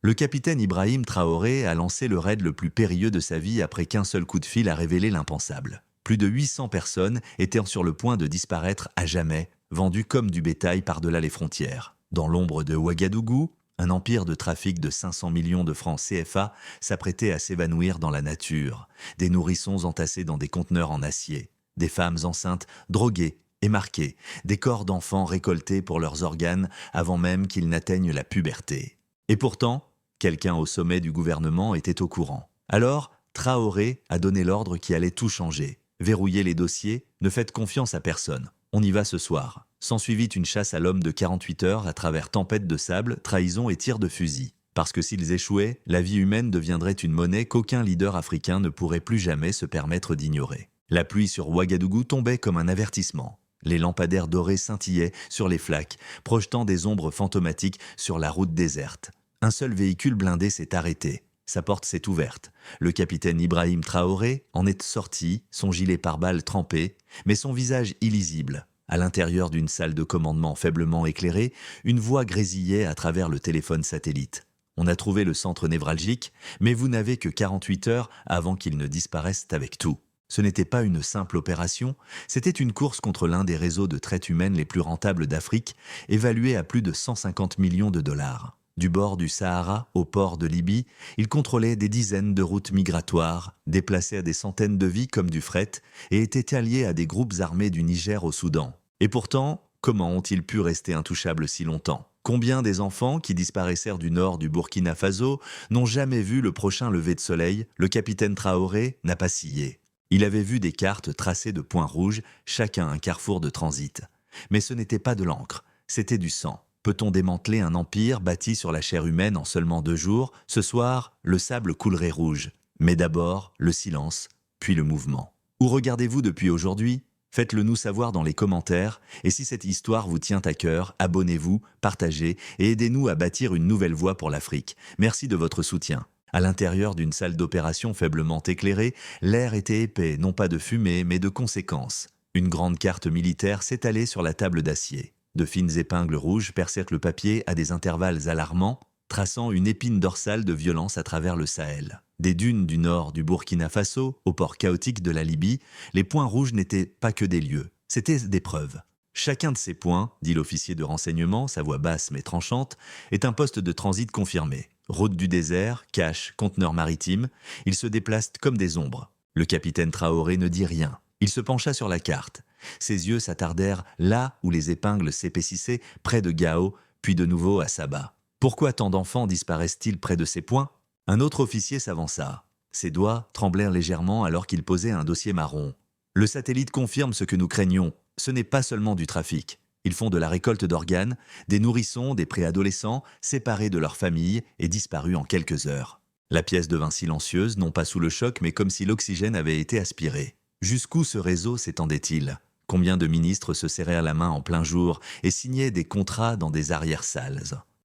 Le capitaine Ibrahim Traoré a lancé le raid le plus périlleux de sa vie après qu'un seul coup de fil a révélé l'impensable. Plus de 800 personnes étaient sur le point de disparaître à jamais, vendues comme du bétail par-delà les frontières. Dans l'ombre de Ouagadougou, un empire de trafic de 500 millions de francs CFA s'apprêtait à s'évanouir dans la nature. Des nourrissons entassés dans des conteneurs en acier, des femmes enceintes droguées et marquées, des corps d'enfants récoltés pour leurs organes avant même qu'ils n'atteignent la puberté. Et pourtant, quelqu'un au sommet du gouvernement était au courant. Alors, Traoré a donné l'ordre qui allait tout changer. Verrouillez les dossiers, ne faites confiance à personne. On y va ce soir. S'ensuivit une chasse à l'homme de 48 heures à travers tempêtes de sable, trahison et tirs de fusil. Parce que s'ils échouaient, la vie humaine deviendrait une monnaie qu'aucun leader africain ne pourrait plus jamais se permettre d'ignorer. La pluie sur Ouagadougou tombait comme un avertissement. Les lampadaires dorés scintillaient sur les flaques, projetant des ombres fantomatiques sur la route déserte. Un seul véhicule blindé s'est arrêté. Sa porte s'est ouverte. Le capitaine Ibrahim Traoré en est sorti, son gilet pare-balles trempé, mais son visage illisible. À l'intérieur d'une salle de commandement faiblement éclairée, une voix grésillait à travers le téléphone satellite. On a trouvé le centre névralgique, mais vous n'avez que 48 heures avant qu'il ne disparaisse avec tout. Ce n'était pas une simple opération, c'était une course contre l'un des réseaux de traite humaine les plus rentables d'Afrique, évalué à plus de 150 millions de dollars. Du bord du Sahara au port de Libye, il contrôlait des dizaines de routes migratoires, déplaçait à des centaines de vies comme du fret et était allié à des groupes armés du Niger au Soudan. Et pourtant, comment ont-ils pu rester intouchables si longtemps ? Combien des enfants qui disparaissèrent du nord du Burkina Faso n'ont jamais vu le prochain lever de soleil? Le capitaine Traoré n'a pas scié. Il avait vu des cartes tracées de points rouges, chacun un carrefour de transit. Mais ce n'était pas de l'encre, c'était du sang. Peut-on démanteler un empire bâti sur la chair humaine en seulement 2 jours? Ce soir, le sable coulerait rouge. Mais d'abord, le silence, puis le mouvement. Où regardez-vous depuis aujourd'hui? Faites-le nous savoir dans les commentaires. Et si cette histoire vous tient à cœur, abonnez-vous, partagez et aidez-nous à bâtir une nouvelle voie pour l'Afrique. Merci de votre soutien. À l'intérieur d'une salle d'opération faiblement éclairée, l'air était épais, non pas de fumée, mais de conséquences. Une grande carte militaire s'étalait sur la table d'acier. De fines épingles rouges percèrent le papier à des intervalles alarmants, traçant une épine dorsale de violence à travers le Sahel. Des dunes du nord du Burkina Faso au port chaotique de la Libye, les points rouges n'étaient pas que des lieux, c'étaient des preuves. Chacun de ces points, dit l'officier de renseignement, sa voix basse mais tranchante, est un poste de transit confirmé. Route du désert, cache, conteneur maritime, ils se déplacent comme des ombres. Le capitaine Traoré ne dit rien. Il se pencha sur la carte. Ses yeux s'attardèrent là où les épingles s'épaississaient, près de Gao, puis de nouveau à Saba. Pourquoi tant d'enfants disparaissent-ils près de ces points? Un autre officier s'avança. Ses doigts tremblèrent légèrement alors qu'il posait un dossier marron. Le satellite confirme ce que nous craignons. Ce n'est pas seulement du trafic. Ils font de la récolte d'organes, des nourrissons, des préadolescents, séparés de leurs familles et disparus en quelques heures. La pièce devint silencieuse, non pas sous le choc, mais comme si l'oxygène avait été aspiré. Jusqu'où ce réseau s'étendait-il? Combien de ministres se serrèrent la main en plein jour et signaient des contrats dans des arrière-salles?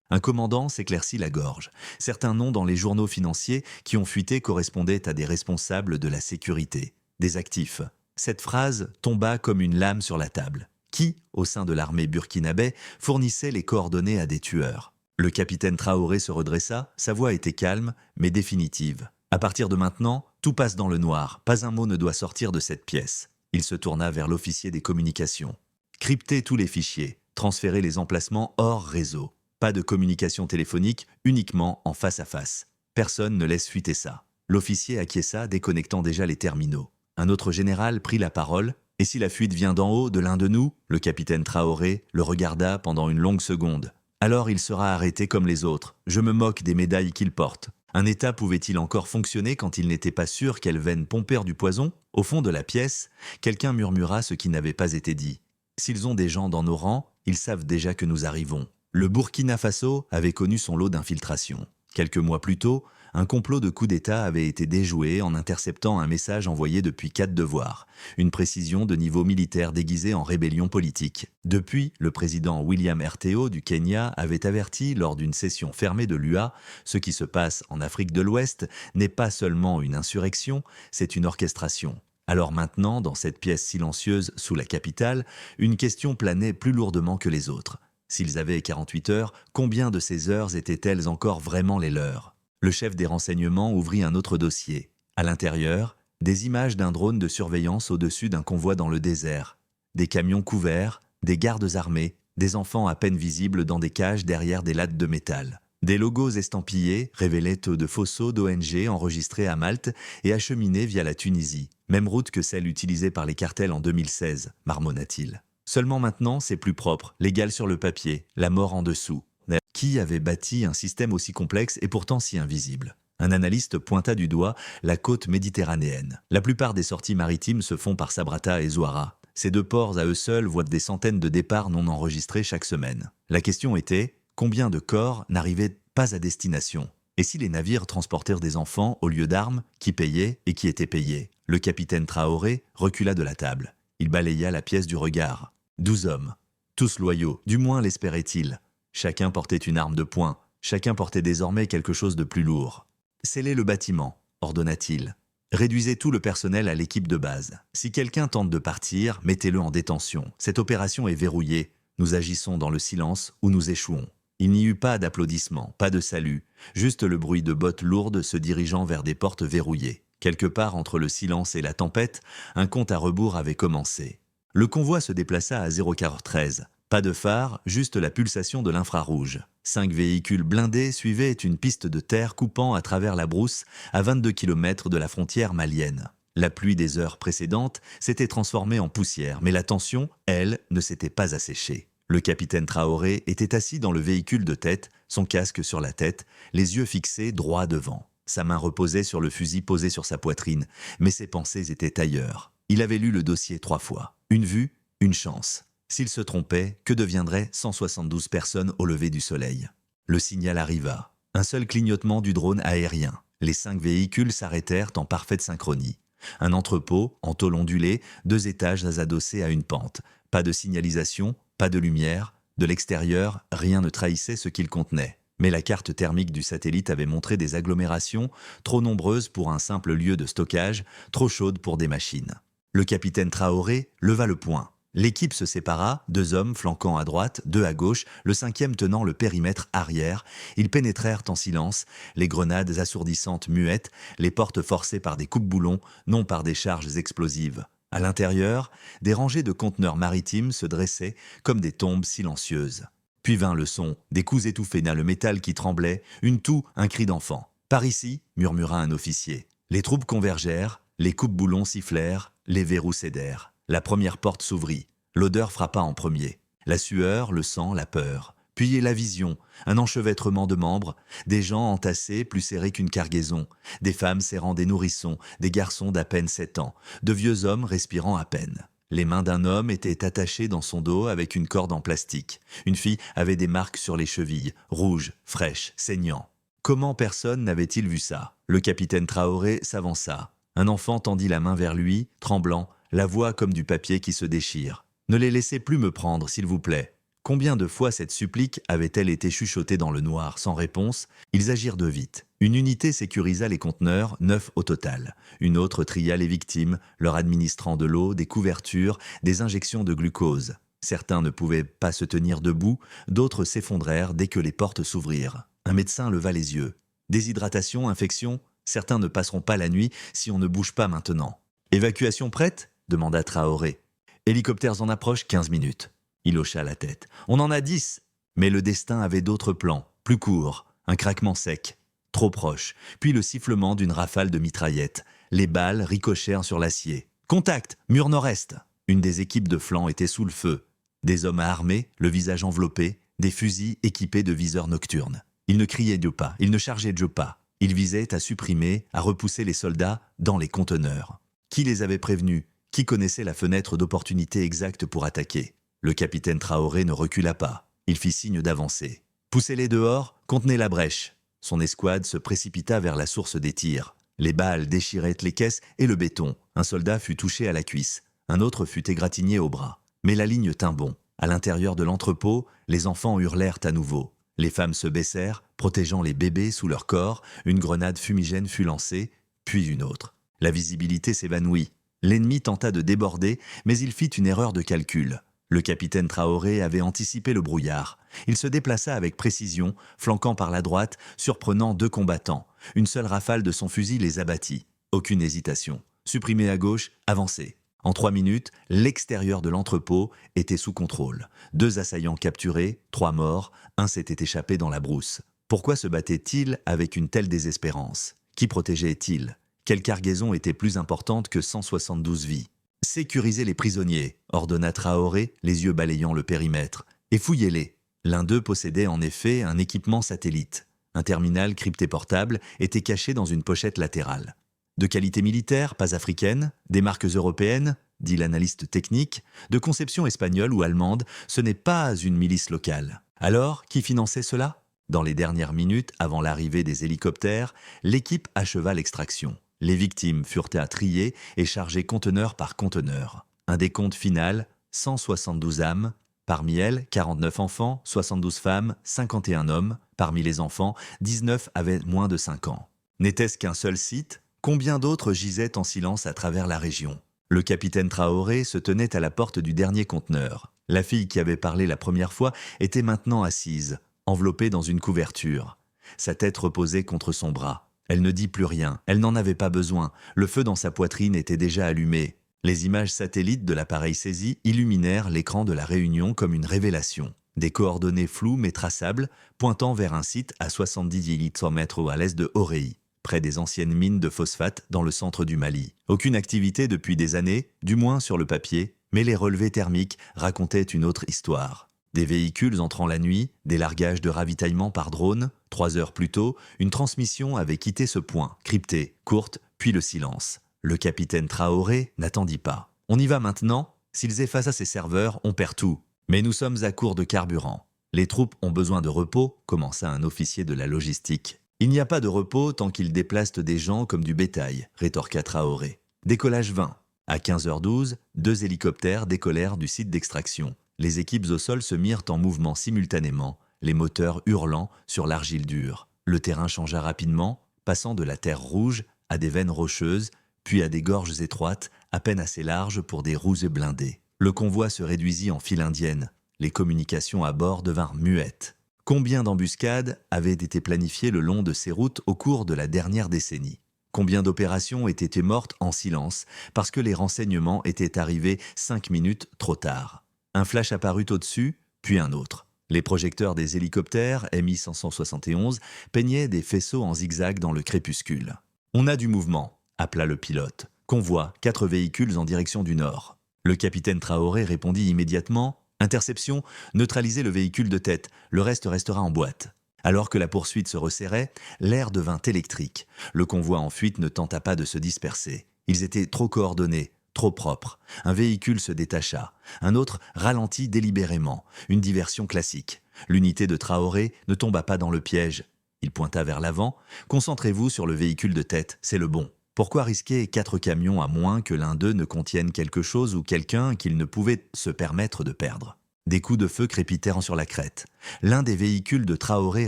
Un commandant s'éclaircit la gorge. Certains noms dans les journaux financiers qui ont fuité correspondaient à des responsables de la sécurité, des actifs. Cette phrase tomba comme une lame sur la table. Qui, au sein de l'armée burkinabé, fournissait les coordonnées à des tueurs? Le capitaine Traoré se redressa, sa voix était calme, mais définitive. À partir de maintenant, tout passe dans le noir, pas un mot ne doit sortir de cette pièce. Il se tourna vers l'officier des communications. Cryptez tous les fichiers, transférez les emplacements hors réseau. Pas de communication téléphonique, uniquement en face à face. Personne ne laisse fuiter ça. L'officier acquiesça, déconnectant déjà les terminaux. Un autre général prit la parole. Et si la fuite vient d'en haut, de l'un de nous? Le capitaine Traoré le regarda pendant une longue seconde. Alors il sera arrêté comme les autres. Je me moque des médailles qu'il porte. Un État pouvait-il encore fonctionner quand il n'était pas sûr qu'elles viennent pomper du poison? Au fond de la pièce, quelqu'un murmura ce qui n'avait pas été dit. S'ils ont des gens dans nos rangs, ils savent déjà que nous arrivons. Le Burkina Faso avait connu son lot d'infiltration. Quelques mois plus tôt, un complot de coup d'État avait été déjoué en interceptant un message envoyé depuis 4 devoirs, une précision de niveau militaire déguisée en rébellion politique. Depuis, le président William Rto du Kenya avait averti lors d'une session fermée de l'UA, ce qui se passe en Afrique de l'Ouest n'est pas seulement une insurrection, c'est une orchestration. Alors maintenant, dans cette pièce silencieuse sous la capitale, une question planait plus lourdement que les autres. S'ils avaient 48 heures, combien de ces heures étaient-elles encore vraiment les leurs? Le chef des renseignements ouvrit un autre dossier. À l'intérieur, des images d'un drone de surveillance au-dessus d'un convoi dans le désert. Des camions couverts, des gardes armés, des enfants à peine visibles dans des cages derrière des lattes de métal. Des logos estampillés révélaient de faux sceaux d'ONG enregistrés à Malte et acheminés via la Tunisie. Même route que celle utilisée par les cartels en 2016, marmonna-t-il. Seulement maintenant, c'est plus propre, légal sur le papier, la mort en dessous. Qui avait bâti un système aussi complexe et pourtant si invisible? Un analyste pointa du doigt la côte méditerranéenne. La plupart des sorties maritimes se font par Sabrata et Zouara. Ces deux ports à eux seuls voient des centaines de départs non enregistrés chaque semaine. La question était, combien de corps n'arrivaient pas à destination? Et si les navires transportèrent des enfants au lieu d'armes, qui payaient et qui étaient payés? Le capitaine Traoré recula de la table. Il balaya la pièce du regard. 12 hommes, tous loyaux, du moins l'espérait-il. Chacun portait une arme de poing, chacun portait désormais quelque chose de plus lourd. Scellez le bâtiment, ordonna-t-il. Réduisez tout le personnel à l'équipe de base. Si quelqu'un tente de partir, mettez-le en détention. Cette opération est verrouillée. Nous agissons dans le silence ou nous échouons. Il n'y eut pas d'applaudissements, pas de salut, juste le bruit de bottes lourdes se dirigeant vers des portes verrouillées. Quelque part entre le silence et la tempête, un compte à rebours avait commencé. Le convoi se déplaça à 0h13. Pas de phare, juste la pulsation de l'infrarouge. 5 véhicules blindés suivaient une piste de terre coupant à travers la brousse à 22 km de la frontière malienne. La pluie des heures précédentes s'était transformée en poussière, mais la tension, elle, ne s'était pas asséchée. Le capitaine Traoré était assis dans le véhicule de tête, son casque sur la tête, les yeux fixés droit devant. Sa main reposait sur le fusil posé sur sa poitrine, mais ses pensées étaient ailleurs. Il avait lu le dossier 3 fois. Une vue, une chance. S'il se trompait, que deviendraient 172 personnes au lever du soleil? Le signal arriva. Un seul clignotement du drone aérien. Les 5 véhicules s'arrêtèrent en parfaite synchronie. Un entrepôt, en tôle ondulée, 2 étages adossés à une pente. Pas de signalisation, pas de lumière. De l'extérieur, rien ne trahissait ce qu'il contenait. Mais la carte thermique du satellite avait montré des agglomérations, trop nombreuses pour un simple lieu de stockage, trop chaudes pour des machines. Le capitaine Traoré leva le poing. L'équipe se sépara, 2 hommes flanquant à droite, 2 à gauche, le 5e tenant le périmètre arrière. Ils pénétrèrent en silence, les grenades assourdissantes muettes, les portes forcées par des coupe-boulons, non par des charges explosives. À l'intérieur, des rangées de conteneurs maritimes se dressaient comme des tombes silencieuses. Puis vint le son, des coups étouffés dans le métal qui tremblait, une toux, un cri d'enfant. « Par ici !» murmura un officier. Les troupes convergèrent, les coupe-boulons sifflèrent, les verrous cédèrent. La première porte s'ouvrit. L'odeur frappa en premier. La sueur, le sang, la peur. Puis la vision, un enchevêtrement de membres, des gens entassés plus serrés qu'une cargaison, des femmes serrant des nourrissons, des garçons d'à peine 7 ans, de vieux hommes respirant à peine. Les mains d'un homme étaient attachées dans son dos avec une corde en plastique. Une fille avait des marques sur les chevilles, rouges, fraîches, saignant. Comment personne n'avait-il vu ça? Le capitaine Traoré s'avança. Un enfant tendit la main vers lui, tremblant, la voix comme du papier qui se déchire. « Ne les laissez plus me prendre, s'il vous plaît. » Combien de fois cette supplique avait-elle été chuchotée dans le noir, sans réponse? Ils agirent de vite. Une unité sécurisa les conteneurs, 9 au total. Une autre tria les victimes, leur administrant de l'eau, des couvertures, des injections de glucose. Certains ne pouvaient pas se tenir debout, d'autres s'effondrèrent dès que les portes s'ouvrirent. Un médecin leva les yeux. Déshydratation, infection? Certains ne passeront pas la nuit si on ne bouge pas maintenant. Évacuation prête? Demanda Traoré. Hélicoptères en approche, 15 minutes. Il hocha la tête. On en a 10. Mais le destin avait d'autres plans, plus courts. Un craquement sec, trop proche, puis le sifflement d'une rafale de mitraillettes. Les balles ricochèrent sur l'acier. Contact, mur nord-est. Une des équipes de flanc était sous le feu. Des hommes armés, le visage enveloppé, des fusils équipés de viseurs nocturnes. Ils ne criaient de pas, ils ne chargeaient de pas. Ils visaient à supprimer, à repousser les soldats dans les conteneurs. Qui les avait prévenus? Qui connaissait la fenêtre d'opportunité exacte pour attaquer? Le capitaine Traoré ne recula pas. Il fit signe d'avancer. Poussez-les dehors, contenez la brèche. Son escouade se précipita vers la source des tirs. Les balles déchiraient les caisses et le béton. Un soldat fut touché à la cuisse. Un autre fut égratigné au bras. Mais la ligne tint bon. À l'intérieur de l'entrepôt, les enfants hurlèrent à nouveau. Les femmes se baissèrent, protégeant les bébés sous leur corps. Une grenade fumigène fut lancée, puis une autre. La visibilité s'évanouit. L'ennemi tenta de déborder, mais il fit une erreur de calcul. Le capitaine Traoré avait anticipé le brouillard. Il se déplaça avec précision, flanquant par la droite, surprenant 2 combattants. Une seule rafale de son fusil les abattit. Aucune hésitation. Supprimer à gauche, avancer. En 3 minutes, l'extérieur de l'entrepôt était sous contrôle. 2 assaillants capturés, 3 morts, un s'était échappé dans la brousse. Pourquoi se battait-il avec une telle désespérance? Qui protégeait-il? Quelle cargaison était plus importante que 172 vies? Sécurisez les prisonniers, ordonna Traoré, les yeux balayant le périmètre, et fouillez-les. L'un d'eux possédait en effet un équipement satellite. Un terminal crypté portable était caché dans une pochette latérale. De qualité militaire, pas africaine, des marques européennes, dit l'analyste technique, de conception espagnole ou allemande, ce n'est pas une milice locale. Alors, qui finançait cela? Dans les dernières minutes, avant l'arrivée des hélicoptères, l'équipe acheva l'extraction. Les victimes furent à trier et charger conteneur par conteneur. Un décompte final, 172 âmes. Parmi elles, 49 enfants, 72 femmes, 51 hommes. Parmi les enfants, 19 avaient moins de 5 ans. N'était-ce qu'un seul site? Combien d'autres gisaient en silence à travers la région? Le capitaine Traoré se tenait à la porte du dernier conteneur. La fille qui avait parlé la première fois était maintenant assise, enveloppée dans une couverture. Sa tête reposait contre son bras. Elle ne dit plus rien, elle n'en avait pas besoin. Le feu dans sa poitrine était déjà allumé. Les images satellites de l'appareil saisi illuminèrent l'écran de la réunion comme une révélation. Des coordonnées floues mais traçables, pointant vers un site à 70 km à l'est de Oréi, près des anciennes mines de phosphate dans le centre du Mali. Aucune activité depuis des années, du moins sur le papier, mais les relevés thermiques racontaient une autre histoire. Des véhicules entrant la nuit, des largages de ravitaillement par drone. 3 heures plus tôt, une transmission avait quitté ce point, cryptée, courte, puis le silence. Le capitaine Traoré n'attendit pas. On y va maintenant? S'ils effacent ses serveurs, on perd tout. Mais nous sommes à court de carburant. Les troupes ont besoin de repos, commença un officier de la logistique. Il n'y a pas de repos tant qu'ils déplacent des gens comme du bétail, rétorqua Traoré. Décollage 20. À 15h12, 2 hélicoptères décollèrent du site d'extraction. Les équipes au sol se mirent en mouvement simultanément, les moteurs hurlant sur l'argile dure. Le terrain changea rapidement, passant de la terre rouge à des veines rocheuses, puis à des gorges étroites, à peine assez larges pour des roues blindées. Le convoi se réduisit en file indienne. Les communications à bord devinrent muettes. Combien d'embuscades avaient été planifiées le long de ces routes au cours de la dernière décennie? Combien d'opérations étaient mortes en silence parce que les renseignements étaient arrivés 5 minutes trop tard? Un flash apparut au-dessus, puis un autre. Les projecteurs des hélicoptères Mi-571 peignaient des faisceaux en zigzag dans le crépuscule. « On a du mouvement », appela le pilote. « Convoi, 4 véhicules en direction du nord. » Le capitaine Traoré répondit immédiatement « Interception, neutralisez le véhicule de tête, le reste restera en boîte. » Alors que la poursuite se resserrait, l'air devint électrique. Le convoi en fuite ne tenta pas de se disperser. Ils étaient trop coordonnés, trop propres. Un véhicule se détacha. Un autre ralentit délibérément. Une diversion classique. L'unité de Traoré ne tomba pas dans le piège. Il pointa vers l'avant. « Concentrez-vous sur le véhicule de tête, c'est le bon. Pourquoi risquer 4 camions à moins que l'un d'eux ne contienne quelque chose ou quelqu'un qu'il ne pouvait se permettre de perdre ?» Des coups de feu crépitèrent sur la crête. L'un des véhicules de Traoré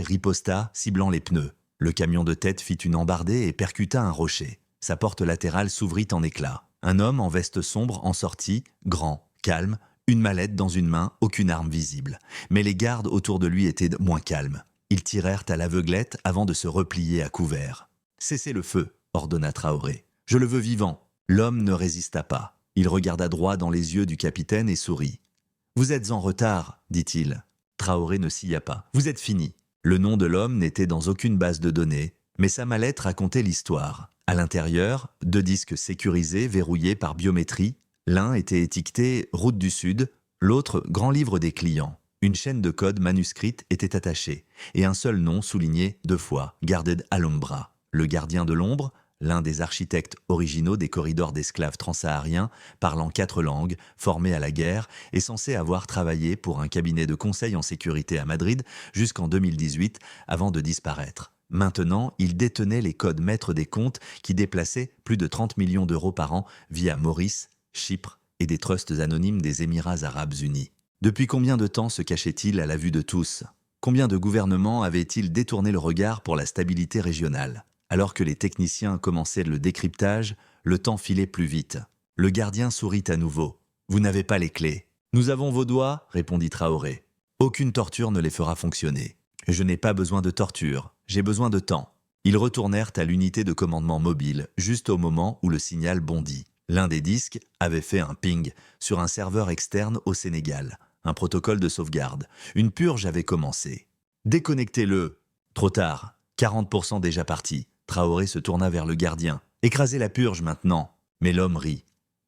riposta, ciblant les pneus. Le camion de tête fit une embardée et percuta un rocher. Sa porte latérale s'ouvrit en éclats. Un homme en veste sombre en sortit, grand, calme, une mallette dans une main, aucune arme visible. Mais les gardes autour de lui étaient moins calmes. Ils tirèrent à l'aveuglette avant de se replier à couvert. « Cessez le feu !» ordonna Traoré. « Je le veux vivant. » L'homme ne résista pas. Il regarda droit dans les yeux du capitaine et sourit. « Vous êtes en retard, dit-il. » Traoré ne scia pas. « Vous êtes fini. » Le nom de l'homme n'était dans aucune base de données, mais sa mallette racontait l'histoire. À l'intérieur, 2 disques sécurisés verrouillés par biométrie. L'un était étiqueté « Route du Sud », l'autre « Grand livre des clients ». Une chaîne de code manuscrite était attachée, et un seul nom souligné 2 fois, Guarded Alhambra. Le gardien de l'ombre, l'un des architectes originaux des corridors d'esclaves transsahariens, parlant 4 langues, formé à la guerre, et censé avoir travaillé pour un cabinet de conseil en sécurité à Madrid jusqu'en 2018, avant de disparaître. Maintenant, il détenait les codes maîtres des comptes qui déplaçaient plus de 30 millions d'euros par an via Maurice, Chypre et des trusts anonymes des Émirats arabes unis. Depuis combien de temps se cachait-il à la vue de tous? Combien de gouvernements avaient-ils détourné le regard pour la stabilité régionale? Alors que les techniciens commençaient le décryptage, le temps filait plus vite. Le gardien sourit à nouveau. « Vous n'avez pas les clés. Nous avons vos doigts, répondit Traoré. Aucune torture ne les fera fonctionner. Je n'ai pas besoin de torture, j'ai besoin de temps. Ils retournèrent à l'unité de commandement mobile, juste au moment où le signal bondit. L'un des disques avait fait un ping sur un serveur externe au Sénégal. Un protocole de sauvegarde. Une purge avait commencé. Déconnectez-le. Trop tard. 40% déjà partis. Traoré se tourna vers le gardien. Écrasez la purge maintenant. Mais l'homme rit.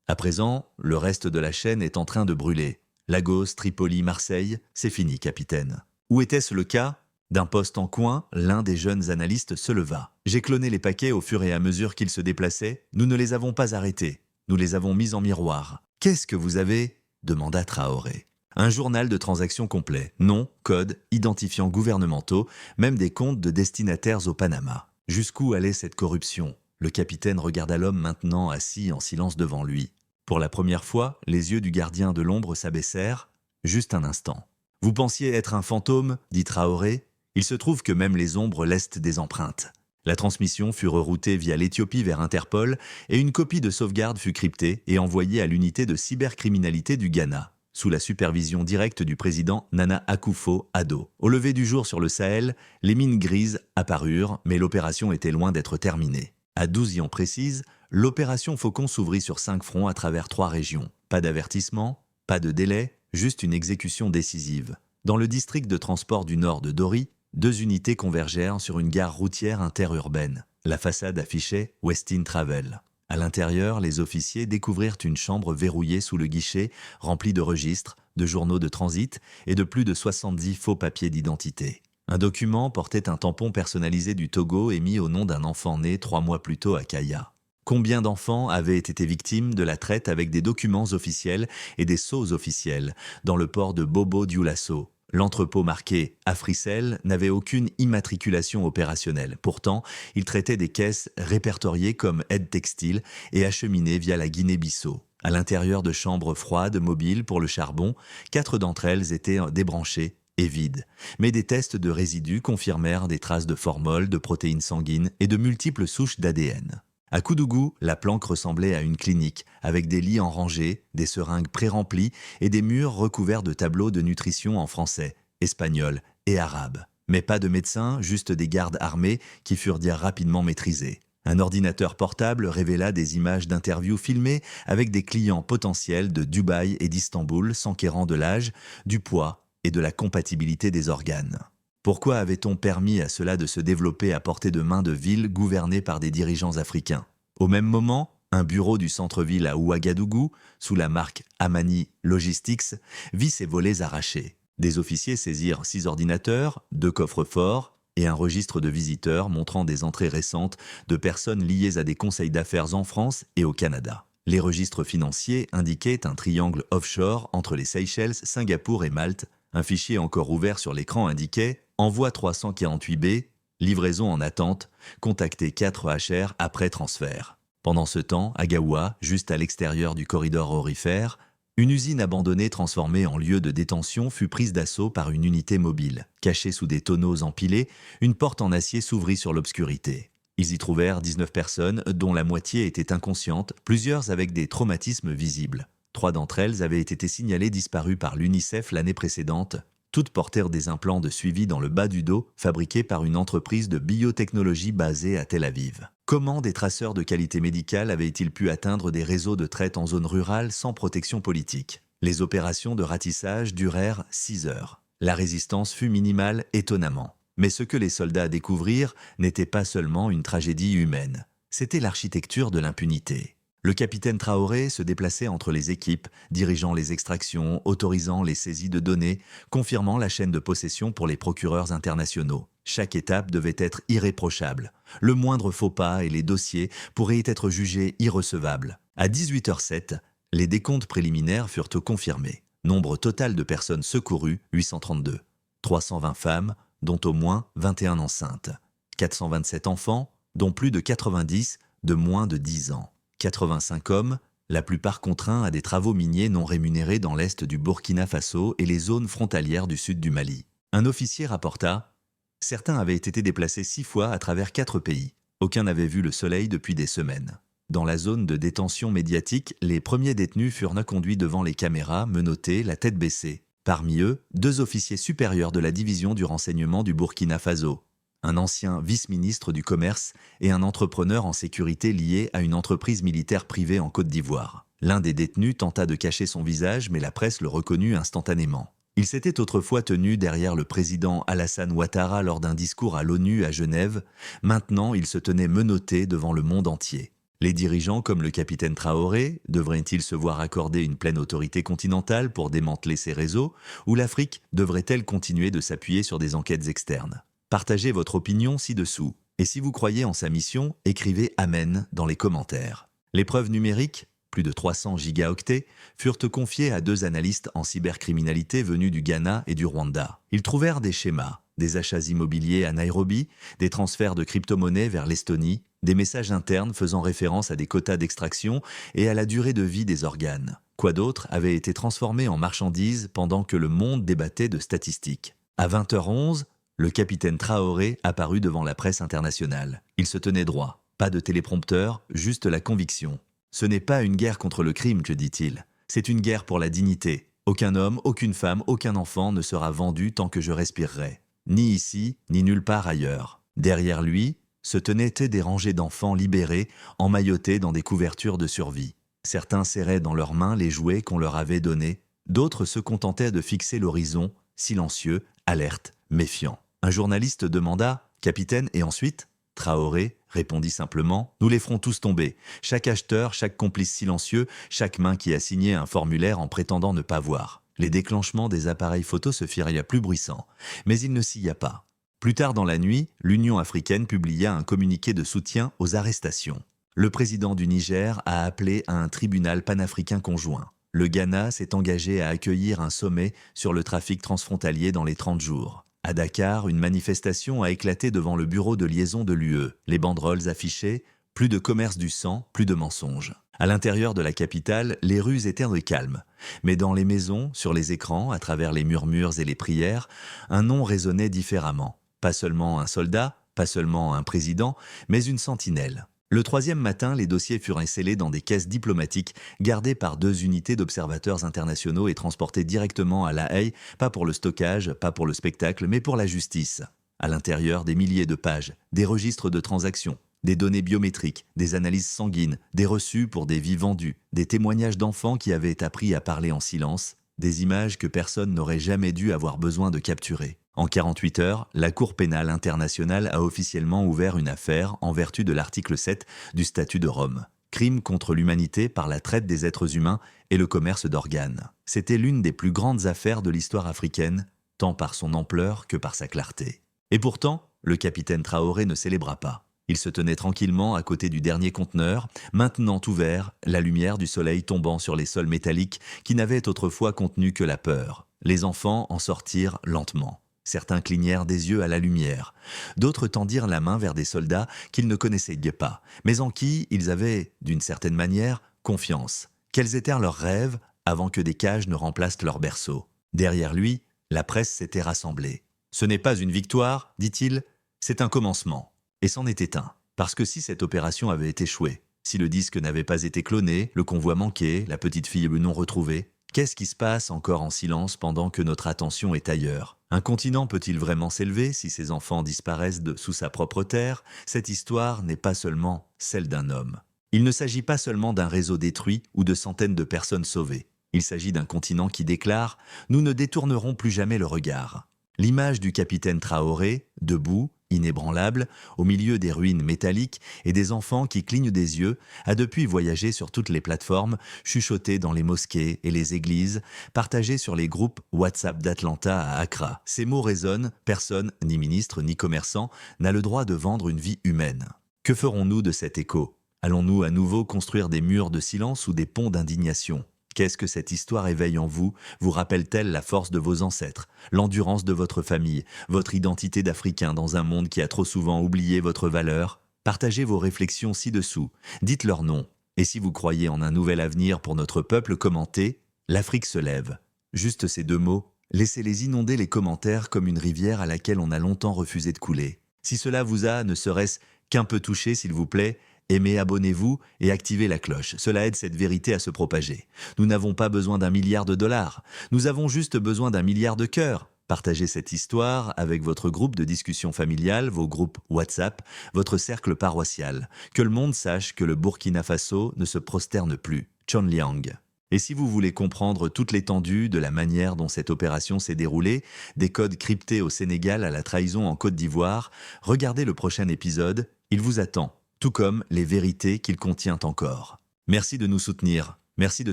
À présent, le reste de la chaîne est en train de brûler. Lagos, Tripoli, Marseille, c'est fini, capitaine. Où était-ce le cas ? D'un poste en coin, l'un des jeunes analystes se leva. J'ai cloné les paquets au fur et à mesure qu'ils se déplaçaient. Nous ne les avons pas arrêtés. Nous les avons mis en miroir. Qu'est-ce que vous avez ? Demanda Traoré. Un journal de transactions complet. Nom, code, identifiants gouvernementaux, même des comptes de destinataires au Panama. Jusqu'où allait cette corruption ? Le capitaine regarda l'homme maintenant assis en silence devant lui. Pour la première fois, les yeux du gardien de l'ombre s'abaissèrent. Juste un instant. « Vous pensiez être un fantôme ?» dit Traoré. « Il se trouve que même les ombres laissent des empreintes. » La transmission fut reroutée via l'Éthiopie vers Interpol et une copie de sauvegarde fut cryptée et envoyée à l'unité de cybercriminalité du Ghana, sous la supervision directe du président Nana Akufo-Addo. Au lever du jour sur le Sahel, les mines grises apparurent, mais l'opération était loin d'être terminée. À 12 ans précises, l'opération Faucon s'ouvrit sur 5 fronts à travers 3 régions. Pas d'avertissement, pas de délai, juste une exécution décisive. Dans le district de transport du nord de Dori, 2 unités convergèrent sur une gare routière interurbaine. La façade affichait Westin Travel. À l'intérieur, les officiers découvrirent une chambre verrouillée sous le guichet, remplie de registres, de journaux de transit et de plus de 70 faux papiers d'identité. Un document portait un tampon personnalisé du Togo émis au nom d'un enfant né 3 mois plus tôt à Kaya. Combien d'enfants avaient été victimes de la traite avec des documents officiels et des sceaux officiels dans le port de Bobo-Dioulasso? L'entrepôt marqué Africell n'avait aucune immatriculation opérationnelle. Pourtant, il traitait des caisses répertoriées comme aide textile et acheminées via la Guinée-Bissau. À l'intérieur de chambres froides, mobiles pour le charbon, 4 d'entre elles étaient débranchées et vides. Mais des tests de résidus confirmèrent des traces de formol, de protéines sanguines et de multiples souches d'ADN. À Koudougou, la planque ressemblait à une clinique, avec des lits en rangée, des seringues pré-remplies et des murs recouverts de tableaux de nutrition en français, espagnol et arabe. Mais pas de médecins, juste des gardes armés qui furent rapidement maîtrisés. Un ordinateur portable révéla des images d'interviews filmées avec des clients potentiels de Dubaï et d'Istanbul s'enquérant de l'âge, du poids et de la compatibilité des organes. Pourquoi avait-on permis à cela de se développer à portée de main de villes gouvernées par des dirigeants africains? Au même moment, un bureau du centre-ville à Ouagadougou, sous la marque Amani Logistics, vit ses volets arrachés. Des officiers saisirent 6 ordinateurs, 2 coffres-forts et un registre de visiteurs montrant des entrées récentes de personnes liées à des conseils d'affaires en France et au Canada. Les registres financiers indiquaient un triangle offshore entre les Seychelles, Singapour et Malte. Un fichier encore ouvert sur l'écran indiquait « Envoi 348B, livraison en attente, contactez 4HR après transfert ». Pendant ce temps, à Gaoua, juste à l'extérieur du corridor aurifère, une usine abandonnée transformée en lieu de détention fut prise d'assaut par une unité mobile. Cachée sous des tonneaux empilés, une porte en acier s'ouvrit sur l'obscurité. Ils y trouvèrent 19 personnes, dont la moitié étaient inconscientes, plusieurs avec des traumatismes visibles. 3 d'entre elles avaient été signalées disparues par l'UNICEF l'année précédente. Toutes portèrent des implants de suivi dans le bas du dos, fabriqués par une entreprise de biotechnologie basée à Tel Aviv. Comment des traceurs de qualité médicale avaient-ils pu atteindre des réseaux de traite en zone rurale sans protection politique? Les opérations de ratissage durèrent 6 heures. La résistance fut minimale étonnamment. Mais ce que les soldats découvrirent n'était pas seulement une tragédie humaine. C'était l'architecture de l'impunité. Le capitaine Traoré se déplaçait entre les équipes, dirigeant les extractions, autorisant les saisies de données, confirmant la chaîne de possession pour les procureurs internationaux. Chaque étape devait être irréprochable. Le moindre faux pas et les dossiers pourraient être jugés irrecevables. À 18h07, les décomptes préliminaires furent confirmés. Nombre total de personnes secourues, 832. 320 femmes, dont au moins 21 enceintes. 427 enfants, dont plus de 90 de moins de 10 ans. 85 hommes, la plupart contraints à des travaux miniers non rémunérés dans l'est du Burkina Faso et les zones frontalières du sud du Mali. Un officier rapporta « Certains avaient été déplacés 6 fois à travers 4 pays. Aucun n'avait vu le soleil depuis des semaines. Dans la zone de détention médiatique, les premiers détenus furent conduits devant les caméras, menottés, la tête baissée. Parmi eux, 2 officiers supérieurs de la division du renseignement du Burkina Faso, un ancien vice-ministre du Commerce et un entrepreneur en sécurité lié à une entreprise militaire privée en Côte d'Ivoire. L'un des détenus tenta de cacher son visage, mais la presse le reconnut instantanément. Il s'était autrefois tenu derrière le président Alassane Ouattara lors d'un discours à l'ONU à Genève. Maintenant, il se tenait menotté devant le monde entier. Les dirigeants comme le capitaine Traoré devraient-ils se voir accorder une pleine autorité continentale pour démanteler ces réseaux, ou l'Afrique devrait-elle continuer de s'appuyer sur des enquêtes externes? Partagez votre opinion ci-dessous. Et si vous croyez en sa mission, écrivez Amen dans les commentaires. Les preuves numériques, plus de 300 gigaoctets, furent confiées à 2 analystes en cybercriminalité venus du Ghana et du Rwanda. Ils trouvèrent des schémas, des achats immobiliers à Nairobi, des transferts de crypto-monnaies vers l'Estonie, des messages internes faisant référence à des quotas d'extraction et à la durée de vie des organes. Quoi d'autre avait été transformé en marchandises pendant que le monde débattait de statistiques? À 20h11, le capitaine Traoré apparut devant la presse internationale. Il se tenait droit, pas de téléprompteur, juste la conviction. Ce n'est pas une guerre contre le crime, que dit-il. C'est une guerre pour la dignité. Aucun homme, aucune femme, aucun enfant ne sera vendu tant que je respirerai. Ni ici, ni nulle part ailleurs. Derrière lui, se tenaient des rangées d'enfants libérés, emmaillotés dans des couvertures de survie. Certains serraient dans leurs mains les jouets qu'on leur avait donnés. D'autres se contentaient de fixer l'horizon, silencieux, alertes, méfiants. Un journaliste demanda « Capitaine, et ensuite ?» Traoré répondit simplement « Nous les ferons tous tomber. Chaque acheteur, chaque complice silencieux, chaque main qui a signé un formulaire en prétendant ne pas voir. » Les déclenchements des appareils photos se firent plus bruissants, mais il ne s'y y a pas. Plus tard dans la nuit, l'Union africaine publia un communiqué de soutien aux arrestations. Le président du Niger a appelé à un tribunal panafricain conjoint. Le Ghana s'est engagé à accueillir un sommet sur le trafic transfrontalier dans les 30 jours. À Dakar, une manifestation a éclaté devant le bureau de liaison de l'UE. Les banderoles affichaient « Plus de commerce du sang, plus de mensonges ». À l'intérieur de la capitale, les rues étaient calmes. Mais dans les maisons, sur les écrans, à travers les murmures et les prières, un nom résonnait différemment. Pas seulement un soldat, pas seulement un président, mais une sentinelle. Le 3e matin, les dossiers furent scellés dans des caisses diplomatiques gardées par 2 unités d'observateurs internationaux et transportés directement à La Haye, pas pour le stockage, pas pour le spectacle, mais pour la justice. À l'intérieur, des milliers de pages, des registres de transactions, des données biométriques, des analyses sanguines, des reçus pour des vies vendues, des témoignages d'enfants qui avaient appris à parler en silence, des images que personne n'aurait jamais dû avoir besoin de capturer. En 48 heures, la Cour pénale internationale a officiellement ouvert une affaire en vertu de l'article 7 du Statut de Rome. Crime contre l'humanité par la traite des êtres humains et le commerce d'organes. C'était l'une des plus grandes affaires de l'histoire africaine, tant par son ampleur que par sa clarté. Et pourtant, le capitaine Traoré ne célébra pas. Il se tenait tranquillement à côté du dernier conteneur, maintenant ouvert, la lumière du soleil tombant sur les sols métalliques qui n'avaient autrefois contenu que la peur. Les enfants en sortirent lentement. Certains clignèrent des yeux à la lumière. D'autres tendirent la main vers des soldats qu'ils ne connaissaient pas, mais en qui ils avaient, d'une certaine manière, confiance. Quels étaient leurs rêves avant que des cages ne remplacent leur berceau? Derrière lui, la presse s'était rassemblée. « Ce n'est pas une victoire, dit-il, c'est un commencement. » Et c'en était un. Parce que si cette opération avait échoué, si le disque n'avait pas été cloné, le convoi manqué, la petite fille non retrouvée, qu'est-ce qui se passe encore en silence pendant que notre attention est ailleurs? Un continent peut-il vraiment s'élever si ses enfants disparaissent sous sa propre terre? Cette histoire n'est pas seulement celle d'un homme. Il ne s'agit pas seulement d'un réseau détruit ou de centaines de personnes sauvées. Il s'agit d'un continent qui déclare « Nous ne détournerons plus jamais le regard ». L'image du capitaine Traoré, debout, inébranlable, au milieu des ruines métalliques et des enfants qui clignent des yeux, a depuis voyagé sur toutes les plateformes, chuchoté dans les mosquées et les églises, partagé sur les groupes WhatsApp d'Atlanta à Accra. Ces mots résonnent, personne, ni ministre, ni commerçant, n'a le droit de vendre une vie humaine. Que ferons-nous de cet écho? Allons-nous à nouveau construire des murs de silence ou des ponts d'indignation? Qu'est-ce que cette histoire éveille en vous? Vous rappelle-t-elle la force de vos ancêtres, l'endurance de votre famille, votre identité d'Africain dans un monde qui a trop souvent oublié votre valeur? Partagez vos réflexions ci-dessous, dites leur nom. Et si vous croyez en un nouvel avenir pour notre peuple, commentez « L'Afrique se lève ». Juste ces 2 mots, laissez-les inonder les commentaires comme une rivière à laquelle on a longtemps refusé de couler. Si cela vous a, ne serait-ce qu'un peu touché, s'il vous plaît, Aimez, abonnez-vous et activez la cloche. Cela aide cette vérité à se propager. Nous n'avons pas besoin d'1 milliard de dollars. Nous avons juste besoin d'1 milliard de cœurs. Partagez cette histoire avec votre groupe de discussion familiale, vos groupes WhatsApp, votre cercle paroissial. Que le monde sache que le Burkina Faso ne se prosterne plus. Chon Liang. Et si vous voulez comprendre toute l'étendue de la manière dont cette opération s'est déroulée, des codes cryptés au Sénégal à la trahison en Côte d'Ivoire, regardez le prochain épisode, il vous attend, tout comme les vérités qu'il contient encore. Merci de nous soutenir. Merci de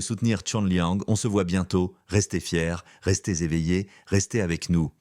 soutenir Chon Liang. On se voit bientôt. Restez fiers, restez éveillés, restez avec nous.